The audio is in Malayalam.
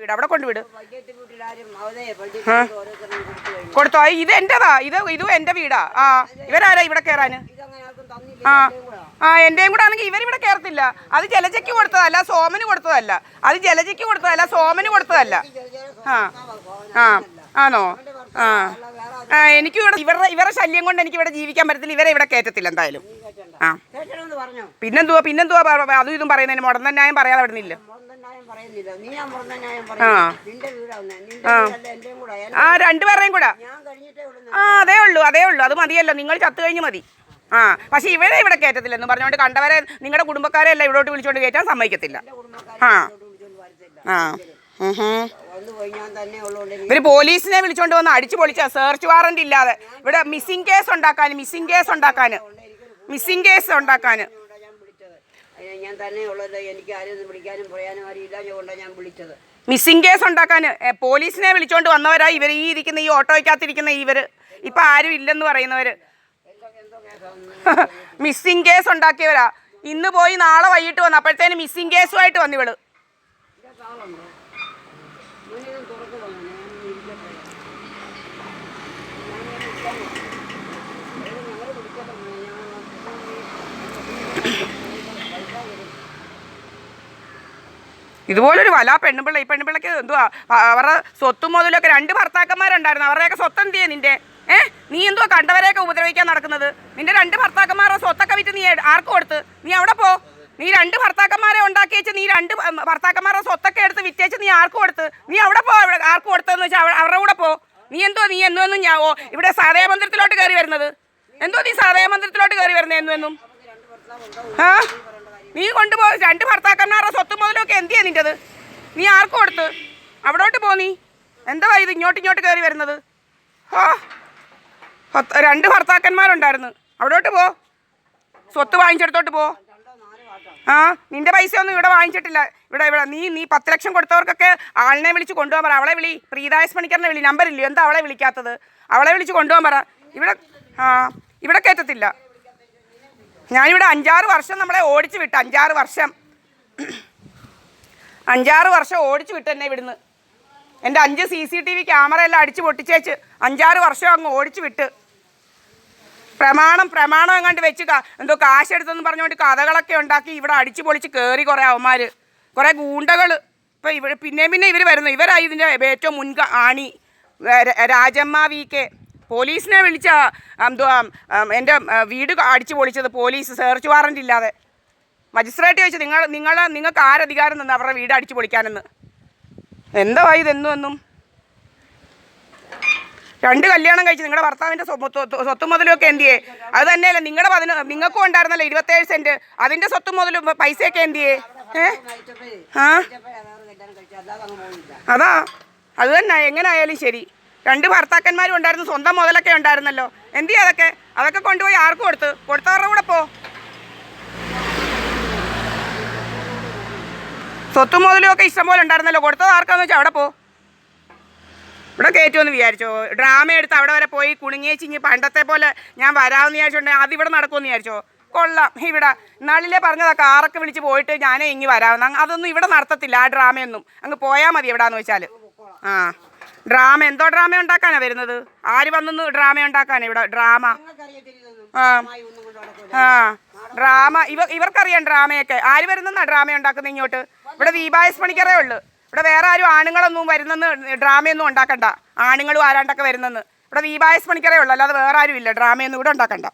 വീട് അവിടെ കൊണ്ടുവിട്. കൊടുത്തോ? ഇത് എന്റേതാ, ഇതും എന്റെ വീടാ. ഇവരാരാ ഇവിടെ കയറാന്? എന്റെയും കൂടെ ആണെങ്കിൽ ഇവരിവിടെ കയറത്തില്ല. അത് ജലജയ്ക്ക് കൊടുത്തതല്ല, സോമന് കൊടുത്തതല്ല. അത് ജലജയ്ക്ക് കൊടുത്തതല്ല, സോമന് കൊടുത്തതല്ല. ആണോ? എനിക്ക് ഇവരുടെ ശല്യം കൊണ്ട് എനിക്ക് ഇവിടെ ജീവിക്കാൻ പറ്റത്തില്ല. ഇവരെ ഇവിടെ കയറ്റത്തില്ല എന്തായാലും. പിന്നെന്തുവാ അതും ഇതും പറയുന്നതിന് മുടന്ന ന്യായം പറയാതെ അവിടെ നിന്നില്ല. രണ്ടുപേരുടെയും കൂടെ അതേ ഉള്ളൂ. അത് മതിയല്ലോ, നിങ്ങൾ ചത്തു കഴിഞ്ഞ് മതി. പക്ഷെ ഇവിടെ കയറ്റത്തില്ലെന്ന് പറഞ്ഞുകൊണ്ട് കണ്ടവരെ നിങ്ങളുടെ കുടുംബക്കാരെ എല്ലാം ഇവിടോട്ട് വിളിച്ചോണ്ട് കയറ്റാൻ സമ്മതിക്കത്തില്ല. ഇവര് പോലീസിനെ വിളിച്ചോണ്ട് വന്ന് അടിച്ചു പൊളിച്ച സെർച്ച് വാറന്റ് ഇല്ലാതെ ഇവിടെ മിസ്സിംഗ് കേസ് ഉണ്ടാക്കാന് പോലീസിനെ വിളിച്ചോണ്ട് വന്നവരാ ഇവർ. ഈ ഇരിക്കുന്ന ഈ ഓട്ടോയ്ക്കകത്തിരിക്കുന്ന ഇവര് ഇപ്പൊ ആരും ഇല്ലെന്ന് പറയുന്നവര് മിസ്സിംഗ് കേസ് ഉണ്ടാക്കിയവരാ. ഇന്ന് പോയി നാളെ വൈകിട്ട് വന്നു. അപ്പോഴത്തേന് മിസ്സിംഗ് കേസുമായിട്ട് വന്നിവള്. ഇതുപോലൊരു വല പെണ്ണുപിള്ള. ഈ പെണ്ണുപിള്ളക്ക് എന്തുവാ അവരുടെ സ്വത്തും മുതലൊക്കെ 2 ഭർത്താക്കന്മാരുണ്ടായിരുന്നു. അവരുടെയൊക്കെ സ്വത്ത് എന്ത് ചെയ്യാ നിന്റെ? നീ എന്തുവാ കണ്ടവരെയൊക്കെ ഉപദ്രവിക്കാൻ നടക്കുന്നത്? നിന്റെ 2 ഭർത്താക്കന്മാരുടെ സ്വത്തൊക്കെ വിറ്റ് നീ ആർക്ക് കൊടുത്ത്? നീ അവിടെ പോ. നീ 2 ഭർത്താക്കന്മാരെ ഉണ്ടാക്കി വെച്ച് നീ 2 ഭർത്താക്കന്മാരുടെ സ്വത്തൊക്കെ എടുത്ത് വിറ്റേച്ച് നീ ആർക്ക് കൊടുത്ത്? നീ അവിടെ പോ. ആർക്ക് കൊടുത്തതെന്ന് വെച്ചാൽ അവരുടെ കൂടെ പോ. നീ എന്നും ഞാൻ ഇവിടെ സദയമന്ദിരത്തിലോട്ട് കയറി വരുന്നത്? നീ സദയമന്ദിരത്തിലോട്ട് കയറി വരുന്നത് എന്നും? നീ കൊണ്ടുപോയി 2 ഭർത്താക്കന്മാരുടെ സ്വത്തും മുതലൊക്കെ എന്ത് ചെയ്യാ നിൻ്റെത്? നീ ആർക്ക് കൊടുത്ത്? അവിടോട്ട് പോ. നീ എന്താ ഇത് ഇങ്ങോട്ട് കയറി വരുന്നത്? 2 ഭർത്താക്കന്മാരുണ്ടായിരുന്നു. അവിടോട്ട് പോ. സ്വത്ത് വാങ്ങിച്ചെടുത്തോട്ട് പോ. നിന്റെ പൈസ ഒന്നും ഇവിടെ വാങ്ങിച്ചിട്ടില്ല. ഇവിടെ നീ 10 ലക്ഷം കൊടുത്തവർക്കൊക്കെ ആളിനെ വിളിച്ച് കൊണ്ടുപോകാൻ പറ. അവളെ വിളി. പ്രീതായസ് പണിക്കറിനെ വിളി. നമ്പറില്ലയോ? എന്താ അവളെ വിളിക്കാത്തത്? അവളെ വിളിച്ച് കൊണ്ടുപോകാൻ പറ. ഇവിടെ കയറ്റത്തില്ല. ഞാനിവിടെ 5-6 വർഷം നമ്മളെ ഓടിച്ചു വിട്ട്. 5-6 വർഷം ഓടിച്ചു വിട്ട് എന്നെ ഇവിടുന്ന്. എൻ്റെ 5 CCTV ക്യാമറ എല്ലാം അടിച്ച് പൊട്ടിച്ചേച്ച് 5-6 വർഷം അങ്ങ് ഓടിച്ചു വിട്ട്. പ്രമാണം എങ്ങാണ്ട് വെച്ച് എന്തോ കാശെടുത്തെന്ന് പറഞ്ഞുകൊണ്ട് കഥകളൊക്കെ ഉണ്ടാക്കി ഇവിടെ അടിച്ചു പൊളിച്ച് കയറി കുറേ അവന്മാർ, കുറേ ഗൂണ്ടകൾ. ഇപ്പോൾ ഇവിടെ പിന്നെ ഇവർ വരുന്നു. ഇവരായി ഇതിൻ്റെ ഏറ്റവും ആണി. രാജമ്മ VK പോലീസിനെ വിളിച്ച എന്തുവാ എൻ്റെ വീട് അടിച്ചു പൊളിച്ചത് പോലീസ് സെർച്ച് വാറൻ്റ് ഇല്ലാതെ. മജിസ്ട്രേറ്റ് ചോദിച്ചു നിങ്ങൾക്ക് ആരധികാരം നിന്ന് അവരുടെ വീട് അടിച്ചു പൊളിക്കാനെന്ന്. എന്താ ഇതെന്നും 2 കല്യാണം കഴിച്ച് നിങ്ങളുടെ ഭർത്താവിൻ്റെ സ്വത്തും മുതലൊക്കെ എന്ത് ചെയ്യേ? അത് തന്നെയല്ല നിങ്ങൾക്കും ഉണ്ടായിരുന്നല്ലോ 27 സെൻറ്റ്. അതിൻ്റെ സ്വത്തും മുതലും പൈസയൊക്കെ എന്ത് ചെയ്യേ? അത് തന്നെ. എങ്ങനെ ആയാലും ശരി, 2 ഭർത്താക്കന്മാരും ഉണ്ടായിരുന്നു, സ്വന്തം മുതലൊക്കെ ഉണ്ടായിരുന്നല്ലോ. എന്ത് ചെയ്യും? അതൊക്കെ കൊണ്ടുപോയി ആർക്ക് കൊടുത്തവരുടെ കൂടെ പോ. സ്വത്തും മുതലും ഒക്കെ ഇഷ്ടംപോലെ ഉണ്ടായിരുന്നല്ലോ. കൊടുത്തത് ആർക്കാന്ന് വെച്ചാൽ അവിടെ പോ. ഇവിടെ കയറ്റുമെന്ന് വിചാരിച്ചോ? ഡ്രാമ എടുത്ത് അവിടെ വരെ പോയി കുണുങ്ങിയേച്ചിങ്ങി പണ്ടത്തെ പോലെ ഞാൻ വരാമെന്ന് വിചാരിച്ചോണ്ടെങ്കിൽ അതിവിടെ നടക്കുമെന്ന് വിചാരിച്ചോ? കൊള്ളാം. ഇവിടെ നാളിലെ പറഞ്ഞതാ കാറൊക്കെ വിളിച്ച് പോയിട്ട് ഞാനേ ഇങ്ങി വരാമെന്ന്. അതൊന്നും ഇവിടെ നടത്തത്തില്ല. ആ ഡ്രാമയൊന്നും അങ്ങ് പോയാൽ മതി എവിടാന്ന് വെച്ചാൽ. ഡ്രാമ എന്തോ ഡ്രാമ ഉണ്ടാക്കാനാണ് വരുന്നത്? ആര് വന്നു ഡ്രാമ ഉണ്ടാക്കാനാണ് ഇവിടെ? ഡ്രാമ ഇവർക്കറിയാം ഡ്രാമയൊക്കെ. ആര് വരുന്നെന്നാ ഡ്രാമ ഉണ്ടാക്കുന്നത് ഇങ്ങോട്ട്? ഇവിടെ ദീപായസ് പണിക്കറേ ഉള്ളു. ഇവിടെ വേറെ ആരും ആണുങ്ങളൊന്നും വരുന്നെന്ന് ഡ്രാമയൊന്നും ഉണ്ടാക്കണ്ട. ആണുങ്ങളും ആരാണ്ടൊക്കെ വരുന്നെന്ന് ഇവിടെ ദീപായസ് പണിക്കറേ ഉള്ളു. അല്ലാതെ വേറെ ആരും ഇല്ല. ഡ്രാമയൊന്നും ഇവിടെ ഉണ്ടാക്കണ്ട.